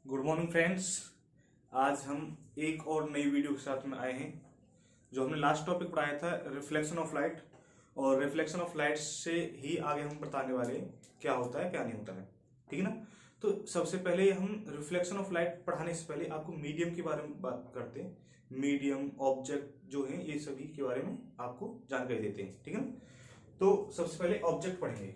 Good morning friends. आज हम एक और नई वीडियो के साथ में आए हैं। जो हमने लास्ट टॉपिक पढ़ाया था रिफ्लेक्शन ऑफ लाइट, और रिफ्लेक्शन ऑफ लाइट से ही आगे हम बताने वाले हैं क्या होता है क्या नहीं होता है। ठीक है ना। तो सबसे पहले हम रिफ्लेक्शन ऑफ लाइट पढ़ाने से पहले आपको मीडियम के बारे में बात करते हैं। मीडियम ऑब्जेक्ट जो है ये सभी के बारे में आपको जानकारी देते हैं। ठीक है ना। तो सबसे पहले ऑब्जेक्ट पढ़ेंगे।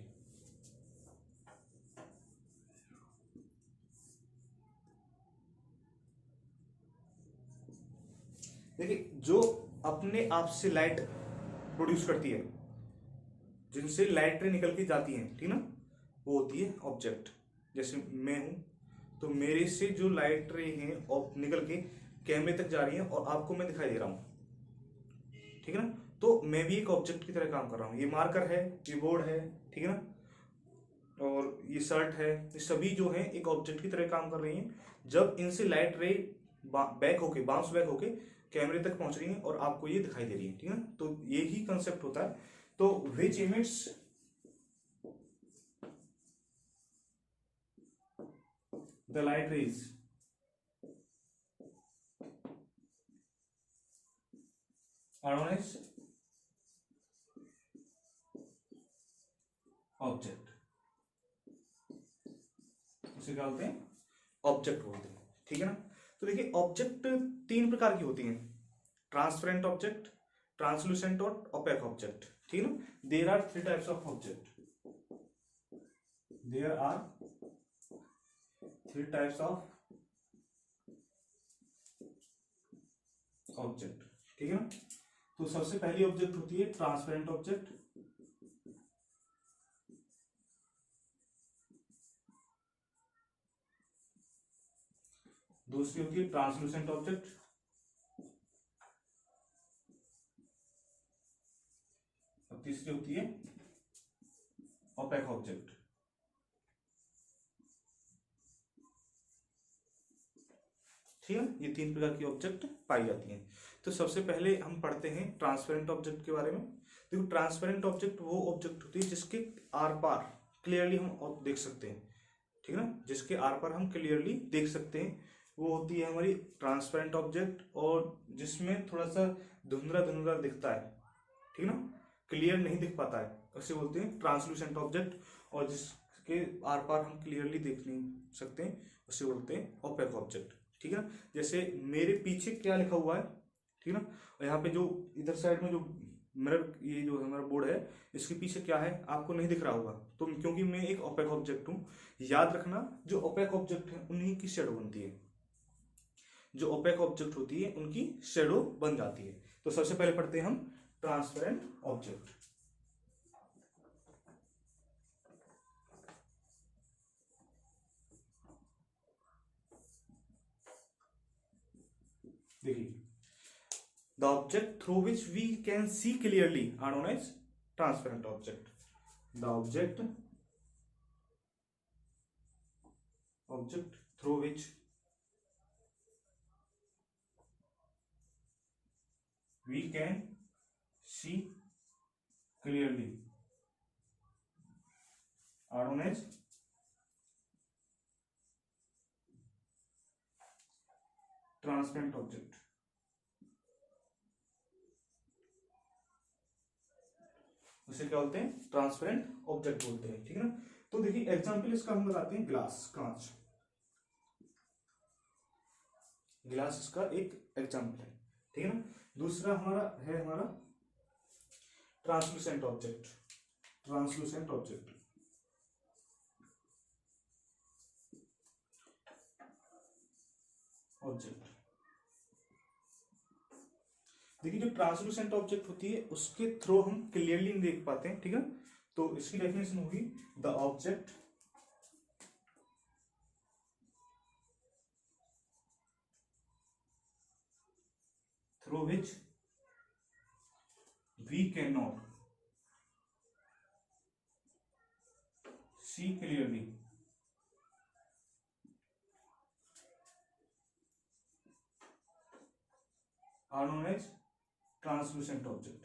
देखिए, जो अपने आप से लाइट प्रोड्यूस करती है, जिनसे लाइट रे निकल के जाती है, ठीक ना, वो होती है ऑब्जेक्ट। जैसे मैं हूं, तो मेरे से जो लाइट रे है निकल के कैमरे तक जा रही है और आपको मैं दिखाई दे रहा हूं। ठीक है ना। तो मैं भी एक ऑब्जेक्ट की तरह काम कर रहा हूं। ये मार्कर है, ये बोर्ड है, ठीक है ना, और ये शर्ट है, ये सभी जो है एक ऑब्जेक्ट की तरह काम कर रही हैं। जब इनसे लाइट रे बैक होके बाउंस बैक होके कैमरे तक पहुंच रही है और आपको ये दिखाई दे रही है। ठीक है ना। तो ये ही कंसेप्ट होता है। तो which emits the light rays are known as object. इसे क्या बोलते हैं? ऑब्जेक्ट बोलते हैं। ठीक है ना। तो देखिए, ऑब्जेक्ट तीन प्रकार की होती हैं: ट्रांसपेरेंट ऑब्जेक्ट, ट्रांसलूसेंट और ओपेक ऑब्जेक्ट। ठीक है ना। There are three types of object. There are three types of object. ठीक है ना। तो सबसे पहली ऑब्जेक्ट होती है ट्रांसपेरेंट ऑब्जेक्ट। दूसरी होती है ट्रांसलूसेंट ऑब्जेक्ट। और तीसरी होती है ओपेक ऑब्जेक्ट। ठीक है। ये तीन प्रकार की ऑब्जेक्ट पाई जाती हैं। तो सबसे पहले हम पढ़ते हैं ट्रांसपेरेंट ऑब्जेक्ट के बारे में। देखो, ट्रांसपेरेंट ऑब्जेक्ट वो ऑब्जेक्ट होती है जिसके आर पार क्लियरली हम देख सकते हैं। ठीक है ना। जिसके आर पार हम क्लियरली देख सकते हैं, वो होती है हमारी ट्रांसपेरेंट ऑब्जेक्ट। और जिसमें थोड़ा सा धुंधला धुंधला दिखता है, ठीक है ना, क्लियर नहीं दिख पाता है, उसे बोलते हैं ट्रांसलूसेंट ऑब्जेक्ट। और जिसके आर पार हम क्लियरली देख नहीं सकते हैं, उसे बोलते हैं ओपेक ऑब्जेक्ट। ठीक है ना। जैसे मेरे पीछे क्या लिखा हुआ है, ठीक है ना, और यहाँ पे जो इधर साइड में जो मिरर, ये जो हमारा बोर्ड है, इसके पीछे क्या है आपको नहीं दिख रहा होगा। तो क्योंकि मैं एक ओपेक ऑब्जेक्ट हूं, याद रखना, जो ओपेक ऑब्जेक्ट है उन्हीं की शेडो बनती है। जो ओपेक ऑब्जेक्ट होती है उनकी शेडो बन जाती है। तो सबसे पहले पढ़ते हैं हम ट्रांसपेरेंट ऑब्जेक्ट। देखिए, the object through which we can see clearly are known as transparent object. The object through which we can see clearly are known as transparent object। उसे क्या बोलते हैं? ट्रांसपेरेंट ऑब्जेक्ट बोलते हैं। ठीक है ना। तो देखिए, एग्जांपल इसका हम बताते हैं ग्लास, कांच। ग्लास इसका एक एग्जांपल है। ठीक है ना। दूसरा हमारा ट्रांसलूसेंट ऑब्जेक्ट। ट्रांसलूसेंट ऑब्जेक्ट देखिए, जो ट्रांसलूसेंट ऑब्जेक्ट होती है उसके थ्रू हम क्लियरली नहीं देख पाते हैं। ठीक है। तो इसकी डेफिनेशन होगी the object through which we can not see clearly are known as translucent object.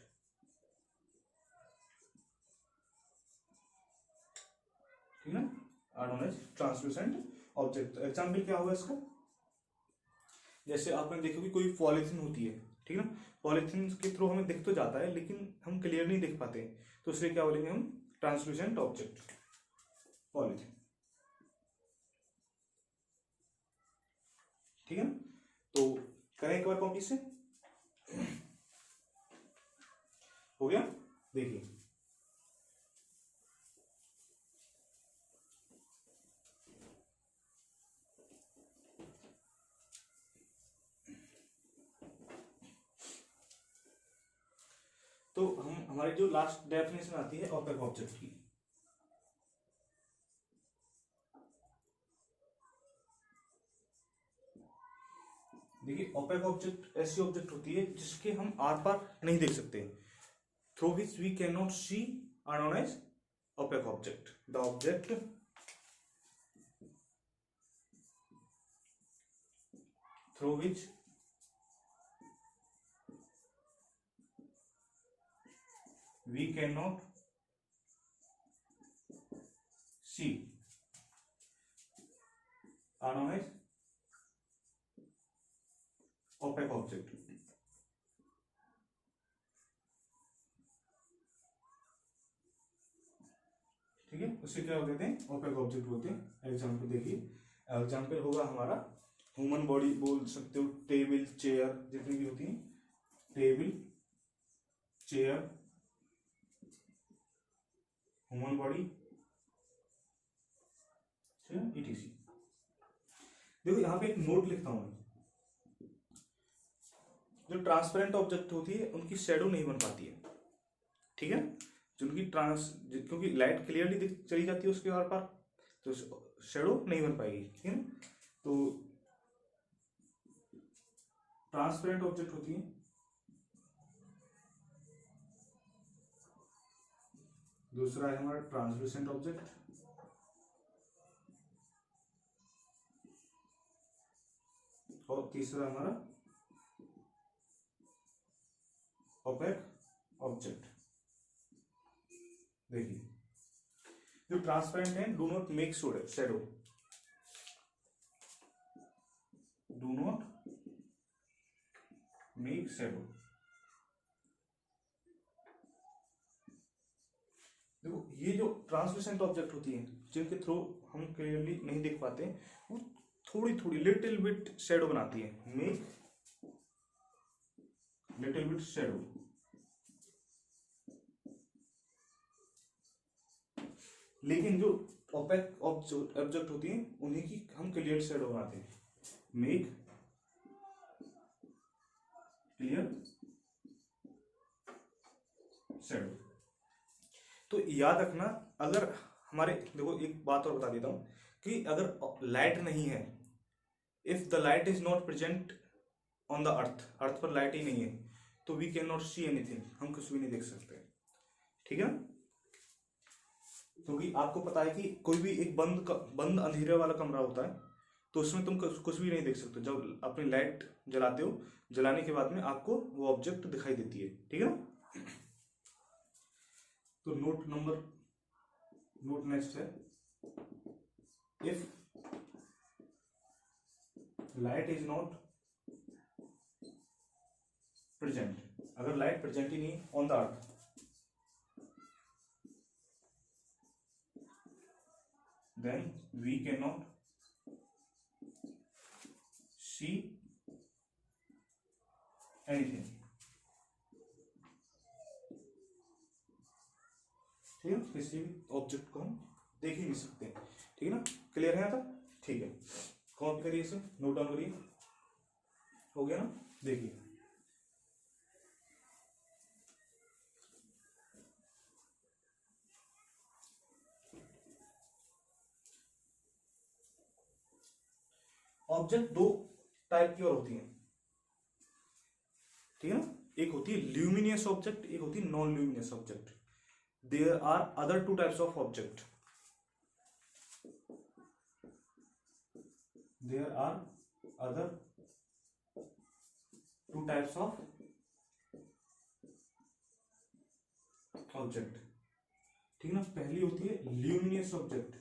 ठीक है, are known as translucent object. Example क्या होगा इसका, जैसे आपने देखो कि कोई पॉलिथीन होती है, ठीक है ना, पॉलिथीन के थ्रू हमें दिख तो जाता है लेकिन हम क्लियर नहीं देख पाते, तो इसलिए क्या बोलेंगे हम, ट्रांसलूसेंट ऑब्जेक्ट, पॉलिथीन, ठीक है ना। तो करें एक बार कॉपी से, हो गया, देखिए तो हम हमारी जो लास्ट डेफिनेशन आती है ओपेक ऑब्जेक्ट की, देखिए ओपेक ऑब्जेक्ट ऐसी ऑब्जेक्ट होती है जिसके हम आर पार नहीं देख सकते, through which we can not see, are known as opaque object. The object through which we cannot see are known as opaque object, ठीक है, उसे क्या कहते हैं, ओपेक ऑब्जेक्ट बोलते हैं। एग्जाम्पल देखिए, एग्जाम्पल होगा हमारा ह्यूमन बॉडी, बोल सकते हो टेबल चेयर जितनी भी होती है, table chair human body, ETC। देखो यहाँ पे एक नोट लिखता हूं मैं, जो ट्रांसपेरेंट ऑब्जेक्ट होती है उनकी शेडो नहीं बन पाती है, ठीक है, जिनकी क्योंकि लाइट क्लियरली चली जाती है उसके आर पार, तो शेडो नहीं बन पाएगी, ठीक है ना। तो ट्रांसपेरेंट ऑब्जेक्ट होती है, दूसरा है हमारा ट्रांसलूसेंट ऑब्जेक्ट, और तीसरा हमारा ओपेक ऑब्जेक्ट। देखिए जो ट्रांसपेरेंट है, do not make shadow, do not make shadow. देखो ये जो ट्रांसलूसेंट ऑब्जेक्ट होती है जिनके थ्रू हम क्लियरली नहीं देख पाते, वो थोड़ी थोड़ी लिटिल बिट शेडो बनाती है, मेक लिटिल बिट शेडो। लेकिन जो ओपेक ऑब्जेक्ट होती है उन्हीं की हम क्लियर शेडो बनाते हैं, मेक क्लियर शेडो। तो याद रखना, अगर हमारे, देखो एक बात और बता देता हूं कि अगर लाइट नहीं है, if the light is not present on the earth, earth पर लाइट ही नहीं है, तो we can not see anything, हम कुछ भी नहीं देख सकते, ठीक है ना। क्योंकि आपको पता है कि कोई भी एक बंद अंधेरे वाला कमरा होता है, तो उसमें तुम कुछ भी नहीं देख सकते, जब अपनी लाइट जलाते हो, जलाने के बाद में आपको वो ऑब्जेक्ट दिखाई देती है, ठीक है ना। तो नोट नेक्स्ट है, if light is not present, अगर लाइट प्रेजेंट ही नहीं on the earth, then we cannot see anything, ठीक है, किसी भी ऑब्जेक्ट को हम देख ही नहीं सकते, ठीक है ना। क्लियर है आता, ठीक है, कॉपी करिए इसे, नोट डाउन करिए, हो गया ना। देखिए ऑब्जेक्ट दो टाइप की और होती हैं, ठीक है ना, एक होती है ल्यूमिनियस ऑब्जेक्ट, एक होती है non luminous object. There are other two types of object, there are other two types of object, ठीक है ना। पहली होती है ल्यूमिनियस ऑब्जेक्ट,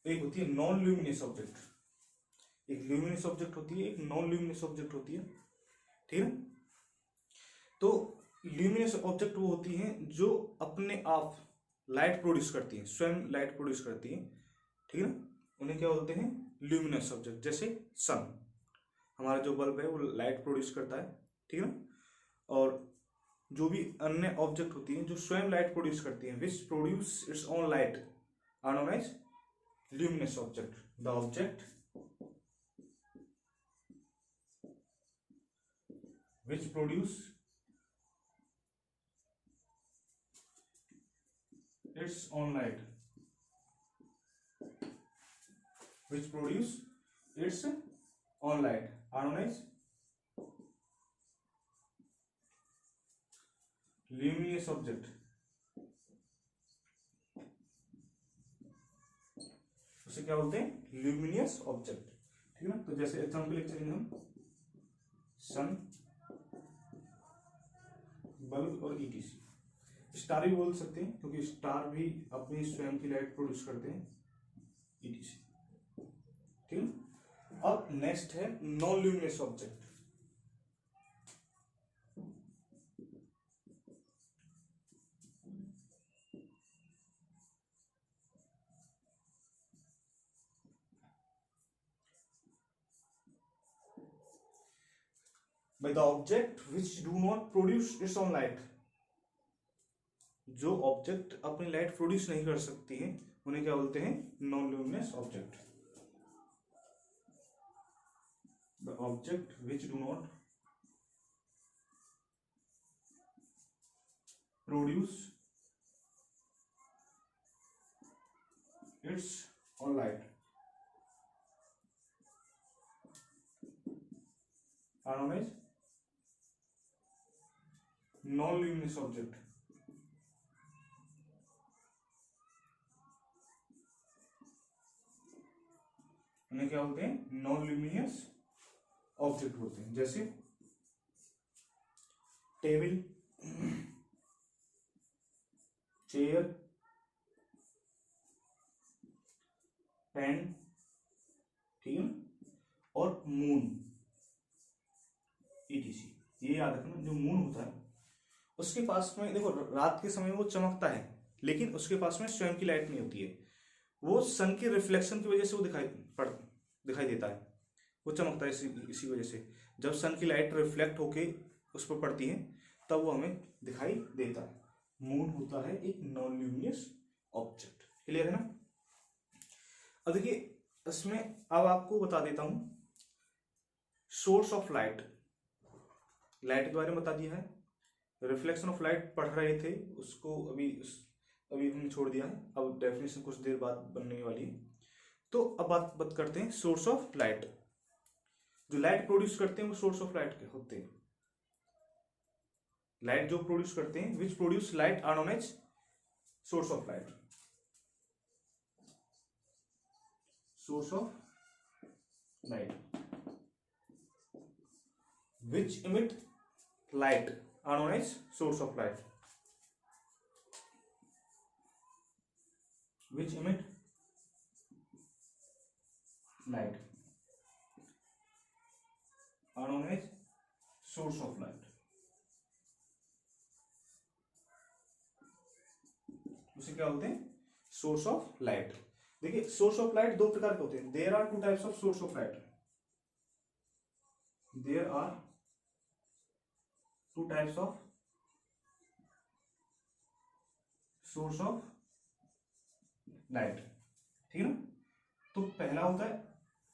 एक होती है नॉन ल्यूमिनस ऑब्जेक्ट, एक ल्यूमिनस ऑब्जेक्ट होती है, एक नॉन ल्यूमिनस ऑब्जेक्ट होती है, ठीक है। तो ल्यूमिनस ऑब्जेक्ट वो होती हैं जो अपने आप लाइट प्रोड्यूस करती हैं, स्वयं लाइट प्रोड्यूस करती हैं, ठीक है ना, उन्हें क्या बोलते हैं, ल्यूमिनस ऑब्जेक्ट। जैसे सन, हमारा जो बल्ब है वो लाइट प्रोड्यूस करता है, ठीक है ना। और जो भी अन्य ऑब्जेक्ट होती हैं जो स्वयं लाइट प्रोड्यूस करती हैं, which produce its own light, are known as luminous object. The object which produce its own light, which produce its own light are known as luminous object। उसे क्या बोलते हैं, ल्यूमिनियस ऑब्जेक्ट, ठीक है ना। तो जैसे एग्जाम्पल लिख चलेंगे हम, सन, बल्ब और ईटीसी। स्टार भी बोल सकते हैं क्योंकि स्टार भी अपनी स्वयं की लाइट प्रोड्यूस करते हैं, ईटीसी, ठीक है। अब नेक्स्ट है non luminous object. by the object which do not produce its own light, जो ऑब्जेक्ट अपनी लाइट प्रोड्यूस नहीं कर सकती है उन्हें क्या बोलते हैं, non luminous object. The object which do not produce its own light are known as non luminous object. उन्हें क्या बोलते हैं, नॉन ल्यूमिनियस ऑब्जेक्ट बोलते हैं। जैसे टेबल, चेयर, पेन, ठीक है, और मून, ईटीसी। ये याद रखना, जो मून होता है उसके पास में देखो रात के समय वो चमकता है लेकिन उसके पास में स्वयं की लाइट नहीं होती है, वो सन के रिफ्लेक्शन की वजह से वो दिखाई देता है, वो चमकता है इसी वजह से। जब सन की लाइट रिफ्लेक्ट होके उस पर पड़ती है तब वो हमें दिखाई देता है। मून होता है एक नॉन ल्यूमिनियस ऑब्जेक्ट, क्लियर है ना। अब देखिए इसमें अब आपको बता देता हूं सोर्स ऑफ लाइट। लाइट के बारे में बता दिया है, रिफ्लेक्शन ऑफ लाइट पढ़ रहे थे उसको, अभी हमने छोड़ दिया है, अब डेफिनेशन कुछ देर बाद बनने वाली है। तो अब बात करते हैं सोर्स ऑफ लाइट। जो लाइट प्रोड्यूस करते हैं वो सोर्स ऑफ लाइट के होते हैं। लाइट जो प्रोड्यूस करते हैं, which produce light are known as source of light. Source of light which emit light are known as source of light, which emit light are known as source of light। उसे क्या बोलते हैं, source of light. देखिए source of light दो प्रकार के होते हैं, there are two types of source of light, there are two types of source of light, ठीक है ना। तो पहला होता है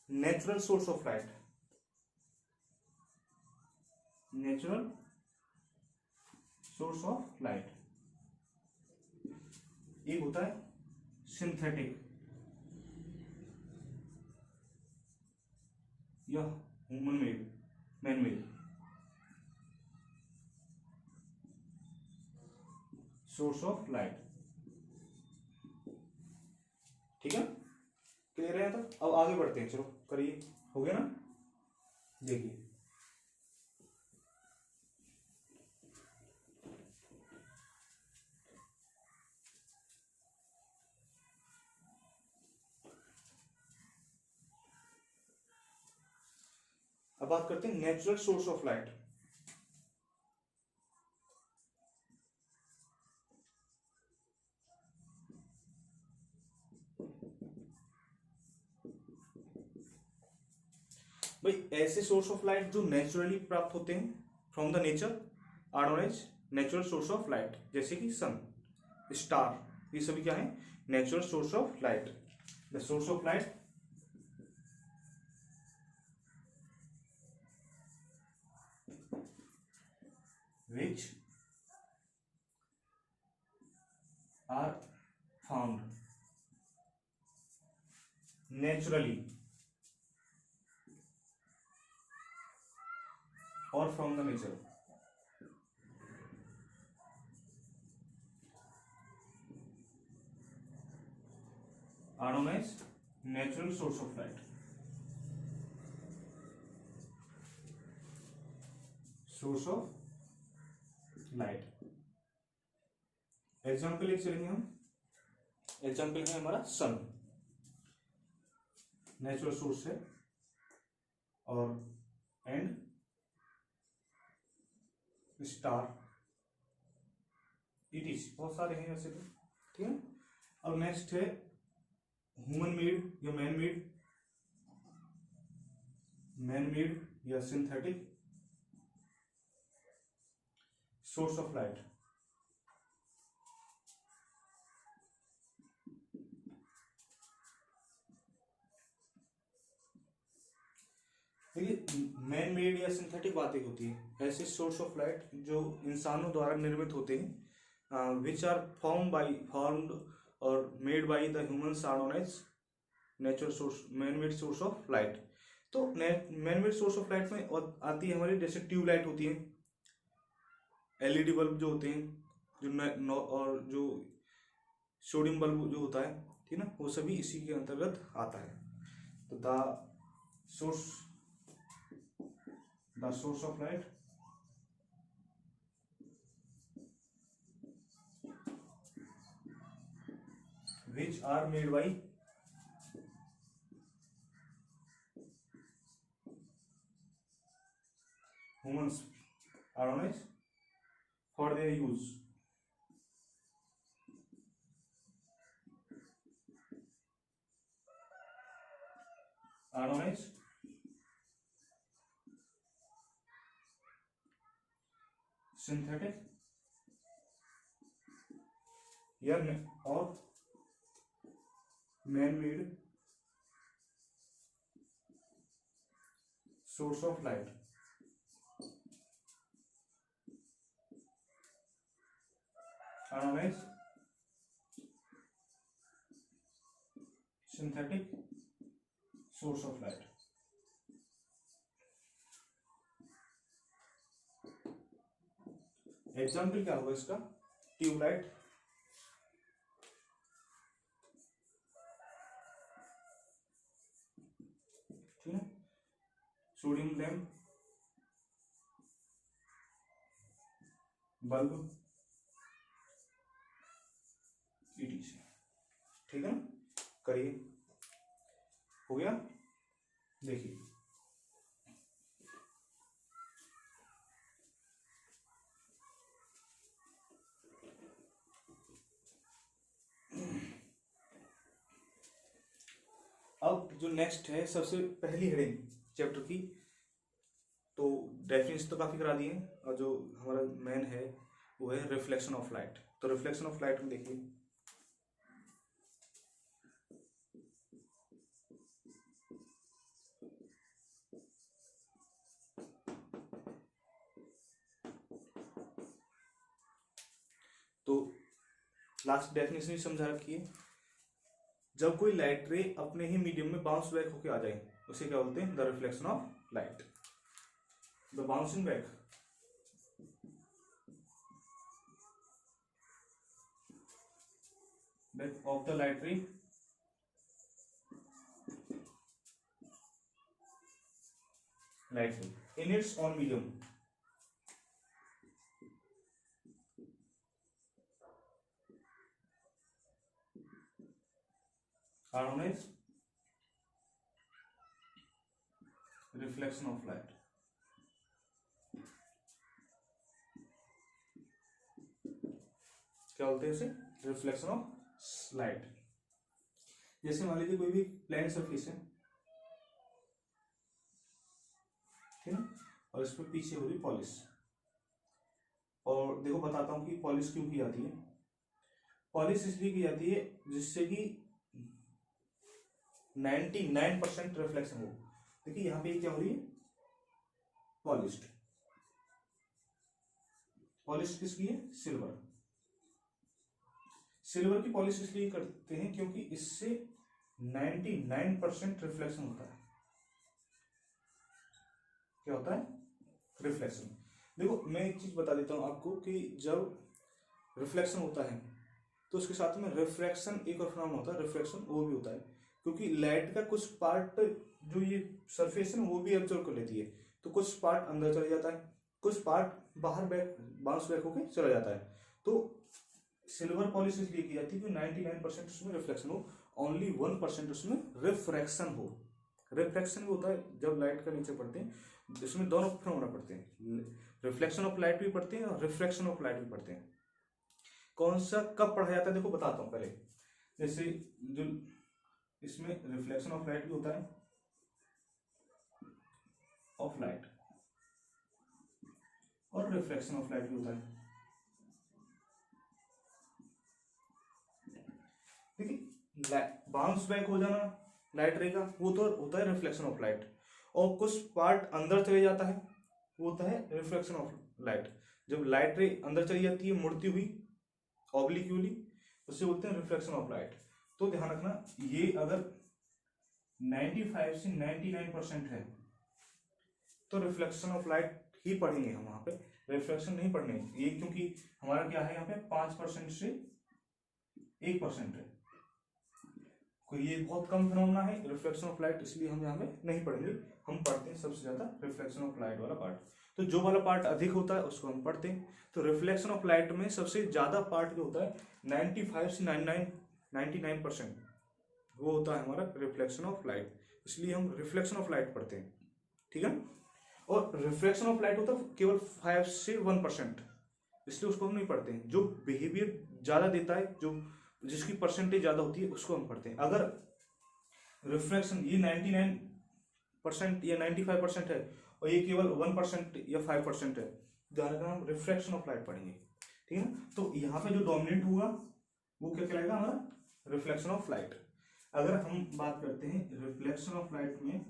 natural source of light, natural source of light. एक होता है सिंथेटिक या human made, man made source of light, ठीक है, क्लियर है। तो अब आगे बढ़ते हैं, चलो करिए, हो गया ना। देखिए अब बात करते हैं नेचुरल सोर्स ऑफ लाइट। भाई ऐसे सोर्स ऑफ लाइट जो नेचुरली प्राप्त होते हैं from the nature are known as natural source of light, जैसे कि सन, स्टार, ये सभी क्या है? Natural source of light. The source of light which are found naturally or from the nature are known as natural source of light. Source of light. Example एक चलेंगे हम। Example है हमारा सन, नेचुरल सोर्स है, और एंड स्टार, इट बहुत सारे हैं वैसे तो, ठीक है। और नेक्स्ट है ह्यूमन मेड या मैन मेड या सिंथेटिक सोर्स ऑफ लाइट। देखिए मैन मेड या सिंथेटिक बातें होती है ऐसे सोर्स ऑफ लाइट जो इंसानों द्वारा निर्मित होते हैं, विच आर फॉर्म्ड और made by the humans are known as natural source, man made source of light. तो man made source of light में आती है हमारी, जैसे ट्यूबलाइट होती है, एलईडी बल्ब जो होते हैं, जो और जो सोडियम बल्ब जो होता है, ठीक ना, वो सभी इसी के अंतर्गत आता है। तो the source of light which are made by humans are known as for their use are known as synthetic या और man made source of light. are known as synthetic source of light। Example क्या होगा इसका? Tubelight, ठीक है, sodium lamp, bulb, etc, ठीक है ना। करिए, हो गया। देखिए अब जो नेक्स्ट है, सबसे पहली हेडिंग चैप्टर की, तो डेफिनेशन तो काफी करा दिए हैं, और जो हमारा मेन है वो है रिफ्लेक्शन ऑफ लाइट। तो रिफ्लेक्शन ऑफ लाइट में देखिए, तो लास्ट डेफिनेशन भी समझा रखी है। जब कोई लाइट रे अपने ही मीडियम में बाउंस बैक होके आ जाए, उसे क्या बोलते हैं? The reflection of light. The bouncing back of the light ray in its own medium are known as reflection of light। क्या बोलते हैं इसे, रिफ्लेक्शन ऑफ लाइट। जैसे मान लीजिए कोई भी प्लेन सरफेस है, ठीक है, और इसमें पीछे होगी पॉलिश, और देखो बताता हूँ कि पॉलिश क्यों की जाती है। पॉलिश इसलिए की जाती है जिससे कि 99% रिफ्लेक्शन हो। देखिए यहाँ पे क्या हो रही है, पॉलिश्ड। पॉलिश किसकी है, सिल्वर। सिल्वर की पॉलिश इसलिए करते हैं क्योंकि इससे 99% रिफ्लेक्शन होता है। क्या होता है, रिफ्लेक्शन। देखो मैं एक चीज बता देता हूं आपको कि जब रिफ्लेक्शन होता है तो उसके साथ में रिफ्रैक्शन एक और फिनोमेना होता है, रिफ्रैक्शन वो भी होता है, क्योंकि लाइट का कुछ पार्ट जो ये सरफेस है ना वो भी एब्जॉर्ब कर लेती है, तो कुछ पार्ट अंदर चले जाता है, कुछ पार्ट बाहर बैक बाउंस बैक होकर चला जाता है। तो सिल्वर पॉलिश इसलिए की जाती है कि 99% उसमें रिफ्लेक्शन हो, ओनली 1% उसमें रिफ्रैक्शन हो। रिफ्रैक्शन भी होता है जब लाइट का नीचे पड़ते हैं, इसमें दोनों फिनोमेना पड़ते हैं, रिफ्लेक्शन ऑफ लाइट भी पढ़ते हैं और रिफ्रैक्शन ऑफ लाइट भी पढ़ते हैं। कौन सा कब पढ़ा जाता है देखो बताता हूं पहले। जैसे जो इसमें रिफ्लेक्शन ऑफ लाइट भी होता है, ऑफ लाइट, और रिफ्लेक्शन ऑफ लाइट भी होता है। देखिए बाउंस बैक हो जाना लाइट रे का वो तो होता है रिफ्लेक्शन ऑफ लाइट, और कुछ पार्ट अंदर चले जाता है वो होता है रिफ्लेक्शन ऑफ लाइट। जब लाइट रे अंदर चली जाती है मुड़ती हुई ऑब्लिक्यूली, उससे बोलते हैं रिफ्लेक्शन ऑफ लाइट। तो ध्यान रखना ये अगर 95 से 99% है तो रिफ्लेक्शन ऑफ लाइट ही पढ़ेंगे हम वहां पे, रिफ्लेक्शन नहीं पढ़ने ये, क्योंकि हमारा क्या है यहाँ पे 5% से 1% है, कोई ये बहुत कम फिनोमेना है रिफ्लेक्शन ऑफ लाइट, इसलिए हम यहाँ पे नहीं पढ़ेंगे। हम पढ़ते हैं सबसे ज्यादा रिफ्लेक्शन ऑफ लाइट वाला पार्ट, तो जो वाला पार्ट अधिक होता है उसको हम पढ़ते हैं। तो रिफ्लेक्शन ऑफ लाइट में सबसे ज्यादा पार्ट जो होता है 95 से 99% वो होता है हमारा रिफ्लेक्शन ऑफ लाइट, इसलिए हम रिफ्लेक्शन ऑफ लाइट पढ़ते हैं, ठीक है। और रिफ्लेक्शन ऑफ लाइट होता है केवल 5 से 1%, इसलिए उसको हम नहीं पढ़ते हैं। जो बिहेवियर ज्यादा देता है, जो जिसकी परसेंटेज ज्यादा होती है उसको हम पढ़ते हैं। अगर रिफ्लेक्शन ये 99% या 95% है और ये केवल 1% या 5% है, ध्यान रखना हम रिफ्रैक्शन ऑफ लाइट पढ़ेंगे, ठीक है। तो यहाँ पे जो डोमिनेट होगा वो क्या कहलाएगा, हमारा रिफ्लेक्शन ऑफ लाइट। अगर हम बात करते हैं रिफ्लेक्शन ऑफ लाइट में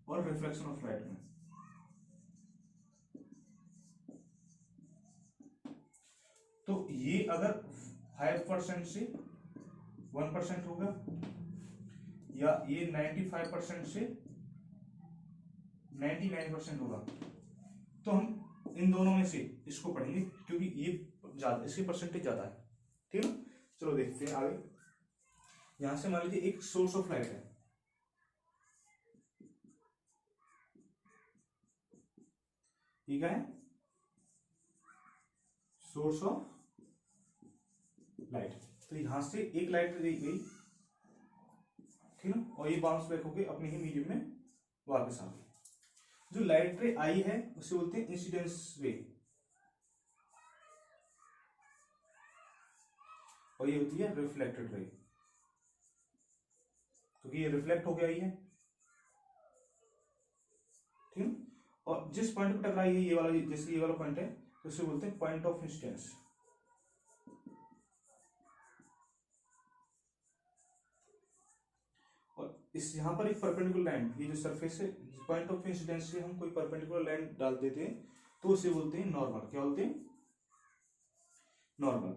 और रिफ्लेक्शन ऑफ लाइट में, तो ये अगर 5% से 1% होगा या ये 95% से 99% होगा, तो हम इन दोनों में से इसको पढ़ेंगे क्योंकि ये ज्यादा, इसकी परसेंटेज ज्यादा है, ठीक है। चलो देखते हैं आगे। यहां से मान लीजिए एक सोर्स ऑफ लाइट है, ठीक है, सोर्स ऑफ लाइट। तो यहां से एक लाइट दी गई, ठीक है, और ये बाउंस बैक होके अपने ही मीडियम में वापस आ गई। जो लाइट रे आई है उसे बोलते हैं इंसिडेंस रे, और ये होती है रिफ्लेक्टेड रे, क्योंकि ये रिफ्लेक्ट होके आई है, ठीक है। और जिस पॉइंट पर टकराई है ये वाला, जैसे ये वाला पॉइंट है तो उसे बोलते हैं पॉइंट ऑफ इंसिडेंस। और इस यहाँ पर एक परपेंडिकुलर लाइन, ये जो सरफेस है, पॉइंट ऑफ इंसिडेंस से हम कोई परपेंडिकुलर लाइन डाल देते हैं तो उसे बोलते हैं नॉर्मल। क्या बोलते हैं, नॉर्मल।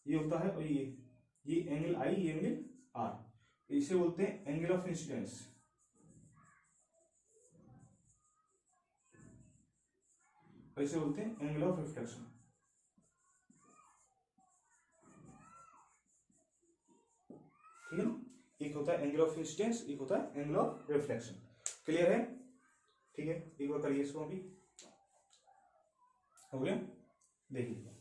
ये होता है, और ये एंगल आई, ये एंगल आर, इसे बोलते हैं एंगल ऑफ इंसिडेंस। इसे बोलते हैं एंगल ऑफ रिफ्लेक्शन, ठीक है ना। एक होता है एंगल ऑफ इंसिडेंस, एक होता है एंगल ऑफ रिफ्लेक्शन। क्लियर है, ठीक है। एक बार करिए इसको, अभी हो गया, देखिए।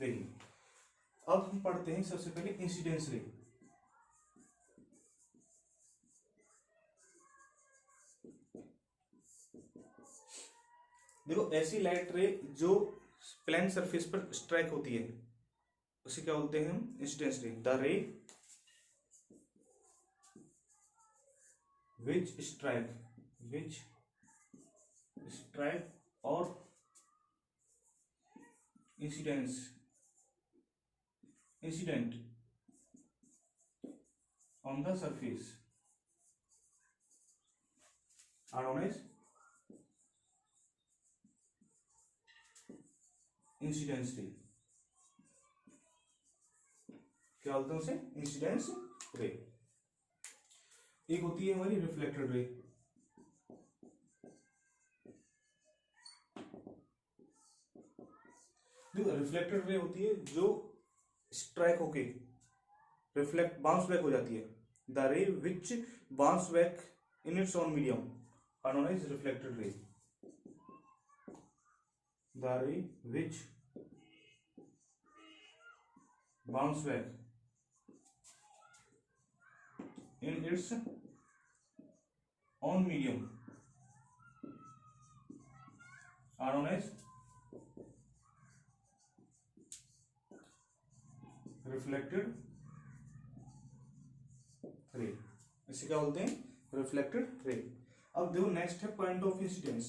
देखिए अब हम पढ़ते हैं सबसे पहले इंसिडेंस रे। देखो ऐसी लाइट रे जो प्लेन सरफेस पर स्ट्राइक होती है उसे क्या बोलते हैं हम? Incidence ray. The ray which strike और incident on the surface are known as incidence ray. क्या बोलते हैं उसे? इंसिडेंस रे। एक होती है हमारी रिफ्लेक्टेड रे। देखो रिफ्लेक्टेड रे होती है जो स्ट्राइक होके रिफ्लेक्ट बाउंस बैक हो जाती है। The ray which bounce back in its own medium are known as reflected ray. The ray which bounce back in its own medium are known as reflected ray. इसे क्या बोलते हैं? Reflected ray. अब देखो next है point of incidence.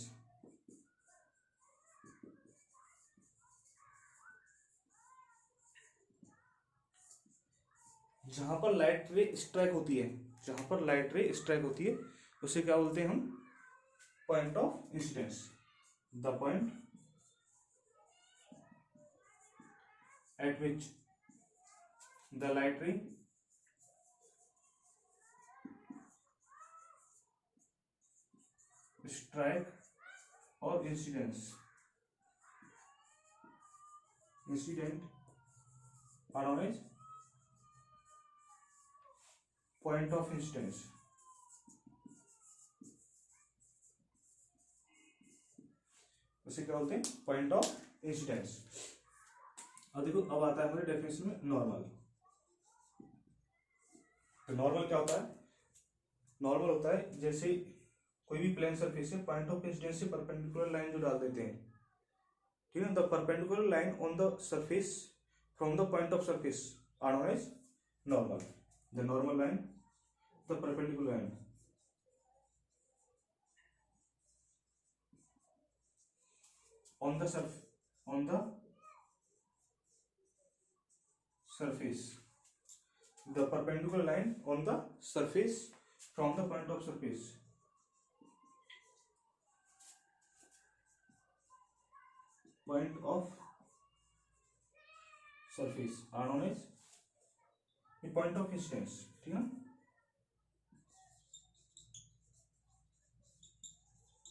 जहां पर light ray strike होती है, जहां पर लाइट रे स्ट्राइक होती है उसे क्या बोलते हैं हम? Point of incidence. The point at which the light ray strike और incident are known as point of incidence. उसे क्या बोलते हैं? Point of incidence. अब देखो अब आता है हमारे डेफिनेशन में नॉर्मल। तो नॉर्मल क्या होता है? नॉर्मल होता है जैसे कोई भी प्लेन सरफेस है, पॉइंट ऑफ इंसिडेंस से परपेंडिकुलर लाइन जो डाल देते हैं, ठीक है, the perpendicular line on the surface from the point of surface are known as normal. The normal line, the perpendicular line on the surface, the perpendicular line on the surface from the point of surface are known as the point of incidence। ठीक है,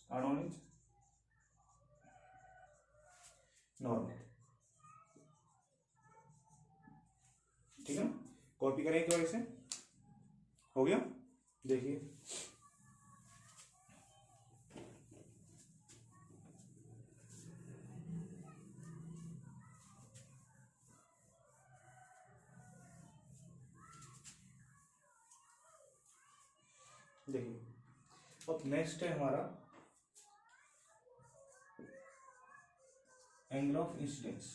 are known as normal. ठीक है, copy करें एक बार इसे। हो गया? देखिए देखिए अब नेक्स्ट है हमारा एंगल ऑफ इंसिडेंस।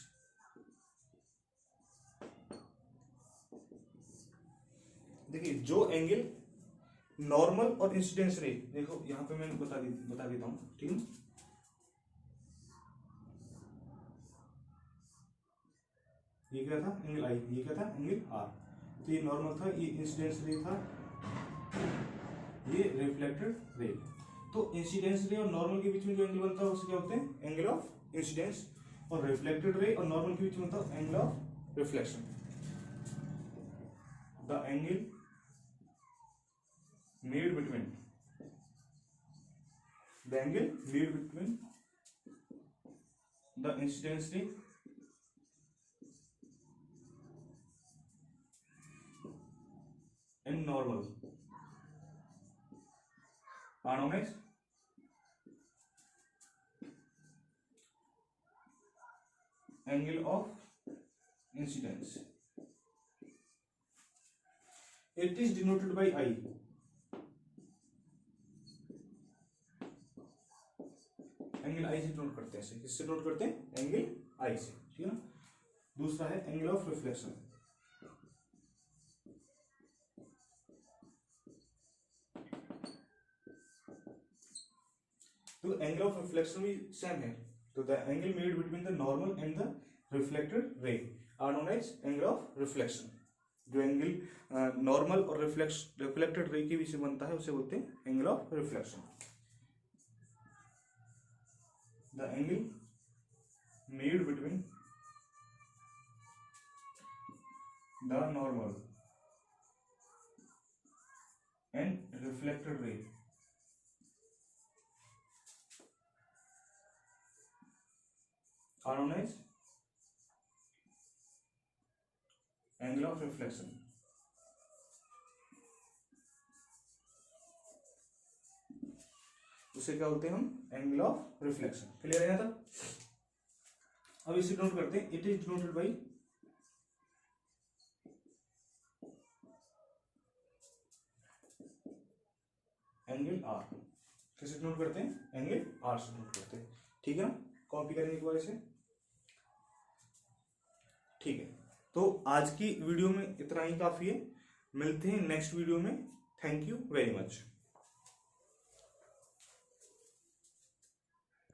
देखिए जो एंगल नॉर्मल और इंसिडेंस रे, देखो यहां पे मैं बता देता हूं, ठीक है। ये क्या था? Angle I. ये क्या था? Angle R. तो ये नॉर्मल था, ये इंसिडेंस रे था, ये रिफ्लेक्टेड रे। तो इंसिडेंस रे और नॉर्मल के बीच में जो एंगल बनता है उसे क्या बोलते हैं? Angle of incidence. और रिफ्लेक्टेड रे और नॉर्मल के बीच में बनता है angle of reflection. The angle made between the incidence ray and normal are known as angle of incidence, it is denoted by I. Angle I से नोट करते हैं, किससे नोट करते हैं, एंगल आई से, ठीक है ना। दूसरा है एंगल ऑफ रिफ्लेक्शन, तो एंगल ऑफ रिफ्लेक्शन भी सेम है, तो the angle made between the normal and the reflected ray are known as angle of reflection. जो एंगल नॉर्मल और रिफ्लेक्टेड रे के बीच में बनता है उसे बोलते हैं angle of reflection. The angle made between the normal and reflected ray are known as angle of reflection। उसे क्या बोलते हैं हम, एंगल ऑफ रिफ्लेक्शन। क्लियर है ना था। अब इसे नोट करते हैं, it is denoted by angle R. किसे नोट करते हैं, एंगल आर से नोट करते हैं, ठीक है ना। कॉपी करेंगे एक बार इसे, ठीक है। तो आज की वीडियो में इतना ही काफी है, मिलते हैं नेक्स्ट वीडियो में। Thank you very much.